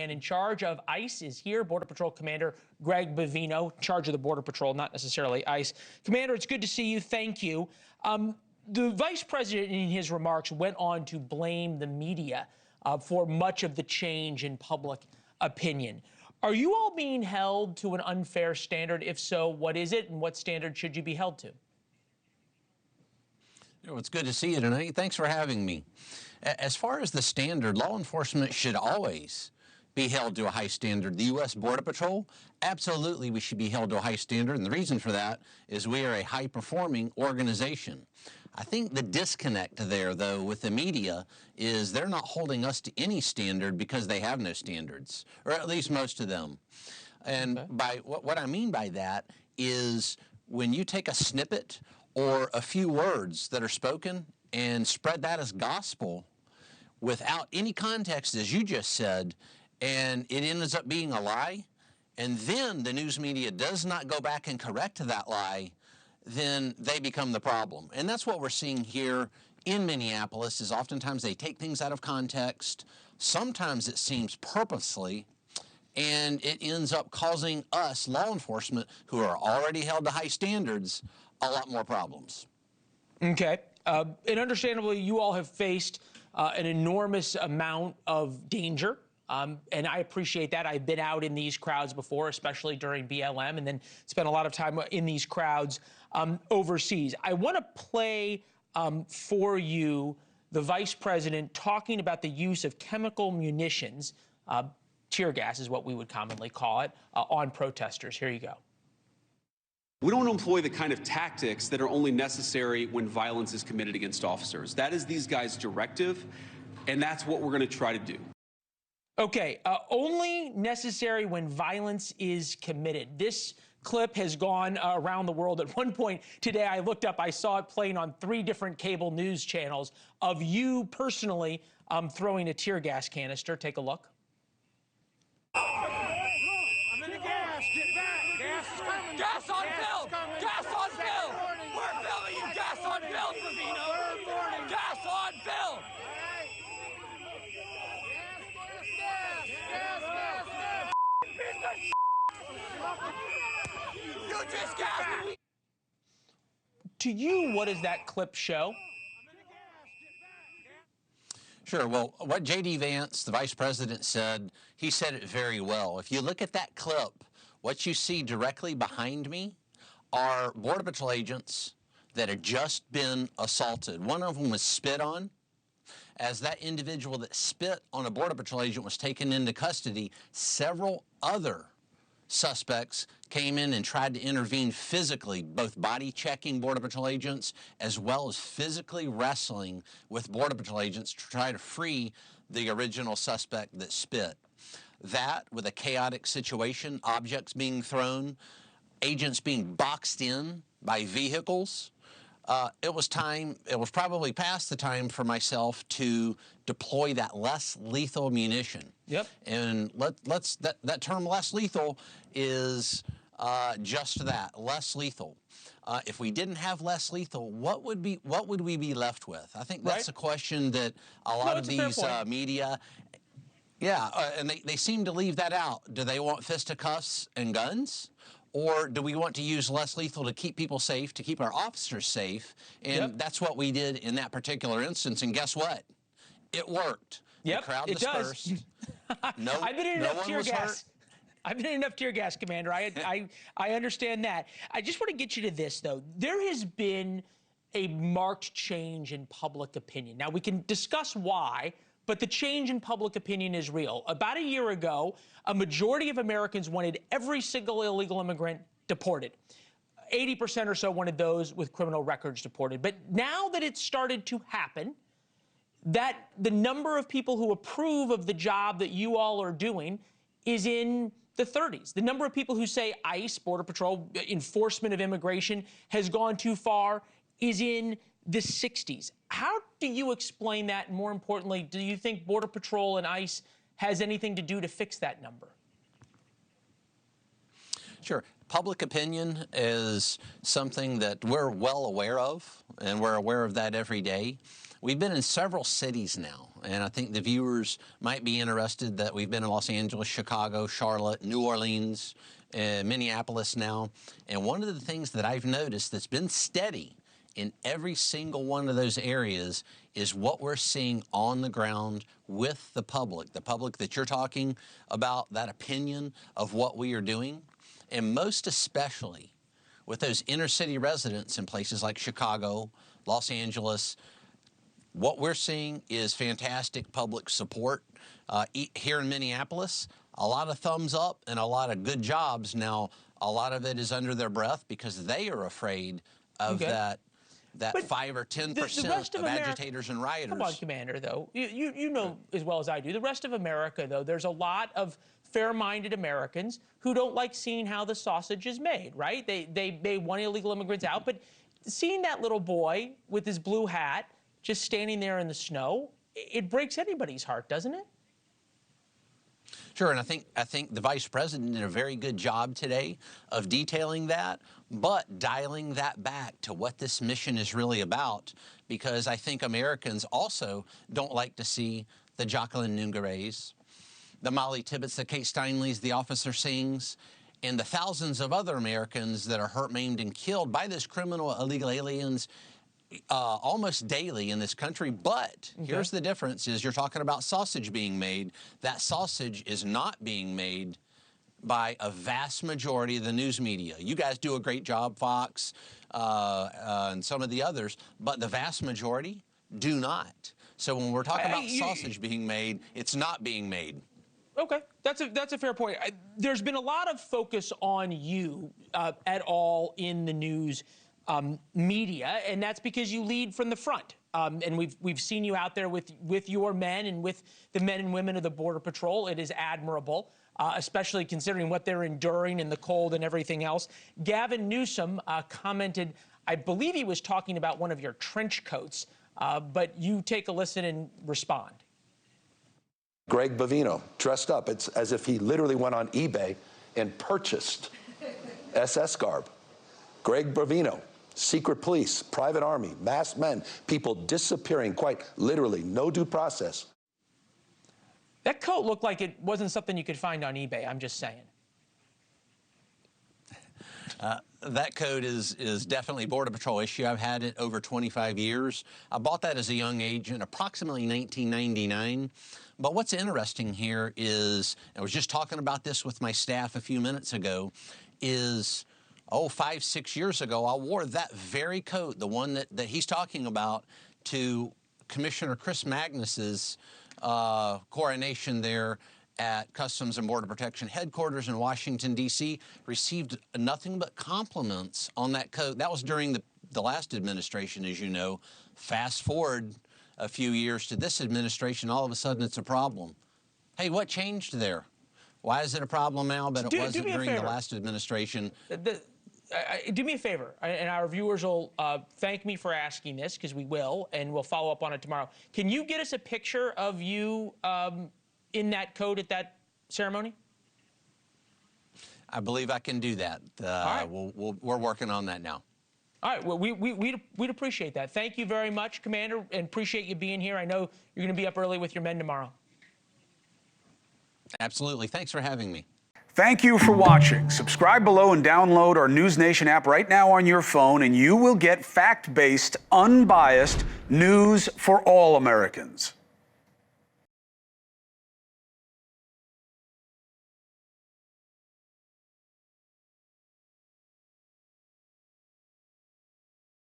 man in charge of ICE is here, Border Patrol Commander Greg Bovino, in charge of the Border Patrol, not necessarily ICE. Commander, it's good to see you. Thank you. The Vice President, in his remarks, went on to blame the media for much of the change in public opinion. Are you all being held to an unfair standard? If so, what is it, and what standard should you be held to? It's good to see you tonight. Thanks for having me. As far as the standard, law enforcement should always be held to a high standard. The U.S. Border Patrol, absolutely we should be held to a high standard, and the reason for that is we are a high-performing organization. I think the disconnect there, though, with the media is they're not holding us to any standard because they have no standards, or at least most of them. And by what I mean by that is when you take a snippet or a few words that are spoken and spread that as gospel without any context, as you just said, and it ends up being a lie, and then the news media does not go back and correct that lie, then they become the problem. And that's what we're seeing here in Minneapolis, is oftentimes they take things out of context. Sometimes it seems purposely, and it ends up causing us, law enforcement, who are already held to high standards, a lot more problems. Okay. And understandably, you all have faced an enormous amount of danger. And I appreciate that. I've been out in these crowds before, especially during BLM, and then spent a lot of time in these crowds overseas. I want to play for you the Vice President talking about the use of chemical munitions, tear gas is what we would commonly call it, on protesters. Here you go. We don't employ the kind of tactics that are only necessary when violence is committed against officers. That is these guys' directive, and that's what we're going to try to do. Okay, only necessary when violence is committed. This clip has gone around the world. At one point today, I looked up, I saw it playing on 3 different cable news channels of you personally throwing a tear gas canister. Take a look. I'm in the gas. Get back. Gas is coming. Gas on film. Gas on film. We're filming you. Gas on film, Bovino. Gas on film. You just gassed me. To you, what does that clip show? Sure. Well, what J.D. Vance, the Vice President, said, he said it very well. If you look at that clip, what you see directly behind me are Border Patrol agents that had just been assaulted. One of them was spit on. As that individual that spit on a Border Patrol agent was taken into custody, several other suspects came in and tried to intervene physically, both body checking Border Patrol agents as well as physically wrestling with Border Patrol agents to try to free the original suspect that spit. That, with a chaotic situation, objects being thrown, agents being boxed in by vehicles, it was probably past the time for myself to deploy that less lethal munition. Yep. And that term less lethal is just that, less lethal. If we didn't have less lethal, what would we be left with? I think that's a question that a lot of these media, and they seem to leave that out. Do they want fisticuffs and guns? Or do we want to use less lethal to keep people safe, to keep our officers safe? And that's what we did in that particular instance. And guess what? It worked. Yep, the crowd it dispersed. does. I've been in enough tear gas. I've been in enough tear gas, Commander. I understand that. I just want to get you to this, though. There has been a marked change in public opinion. Now, we can discuss why, but the change in public opinion is real. About a year ago, a majority of Americans wanted every single illegal immigrant deported. 80% or so wanted those with criminal records deported. But now that it's started to happen, that the number of people who approve of the job that you all are doing is in the 30s. The number of people who say ICE, Border Patrol, enforcement of immigration has gone too far is in the 60s. How do you explain that? And more importantly, do you think Border Patrol and ICE has anything to do to fix that number? Sure. public opinion is something that we're well aware of, and we're aware of that every day. We've been in several cities now, and I think the viewers might be interested that we've been in Los Angeles, Chicago, Charlotte, New Orleans, Minneapolis now. And one of the things that I've noticed that's been steady in every single one of those areas is what we're seeing on the ground with the public that you're talking about, that opinion of what we are doing, and most especially with those inner city residents in places like Chicago, Los Angeles. What we're seeing is fantastic public support. Here in Minneapolis, a lot of thumbs up and a lot of good jobs. Now, a lot of it is under their breath because they are afraid of that 5 or 10% of agitators and rioters. Come on, Commander, though. You know as well as I do, the rest of America, though, there's a lot of fair-minded Americans who don't like seeing how the sausage is made, right? They want illegal immigrants out, but seeing that little boy with his blue hat just standing there in the snow, it breaks anybody's heart, doesn't it? Sure, and I think the Vice President did a very good job today of detailing that, but dialing that back to what this mission is really about, because I think Americans also don't like to see the Jacqueline Nungareys, the Molly Tibbetts, the Kate Steinleys, the Officer Singhs, and the thousands of other Americans that are hurt, maimed, and killed by this criminal illegal aliens almost daily in this country. But here's the difference, is you're talking about sausage being made. That sausage is not being made by a vast majority of the news media. You guys do a great job, Fox, and some of the others, but the vast majority do not. So when we're talking about sausage being made, it's not being made. Okay, that's a fair point. There's been a lot of focus on you at all in the news media, and that's because you lead from the front. And we've seen you out there with your men and with the men and women of the Border Patrol. It is admirable, especially considering what they're enduring in the cold and everything else. Gavin Newsom commented, I believe he was talking about one of your trench coats, but you take a listen and respond. Greg Bovino, dressed up. It's as if he literally went on eBay and purchased SS garb. Greg Bovino, secret police, private army, masked men, people disappearing quite literally, no due process. That coat looked like it wasn't something you could find on eBay, I'm just saying. That coat is definitely Border Patrol issue. I've had it over 25 years. I bought that as a young agent, approximately 1999. But what's interesting here is, I was just talking about this with my staff a few minutes ago, is 5, 6 years ago, I wore that very coat, the one that he's talking about, to Commissioner Chris Magnus's coronation there at Customs and Border Protection headquarters in Washington, D.C., received nothing but compliments on that coat. That was during the last administration, as you know. Fast forward a few years to this administration, all of a sudden it's a problem. Hey, what changed there? Why is it a problem now, but it wasn't during the last administration? Do me a favor, and our viewers will thank me for asking this, because we will, and we'll follow up on it tomorrow. Can you get us a picture of you in that coat at that ceremony? I believe I can do that. Right. We're working on that now. All right, well, we'd appreciate that. Thank you very much, Commander, and appreciate you being here. I know you're going to be up early with your men tomorrow. Absolutely. Thanks for having me. Thank you for watching. Subscribe below and download our NewsNation app right now on your phone, and you will get fact-based, unbiased news for all Americans.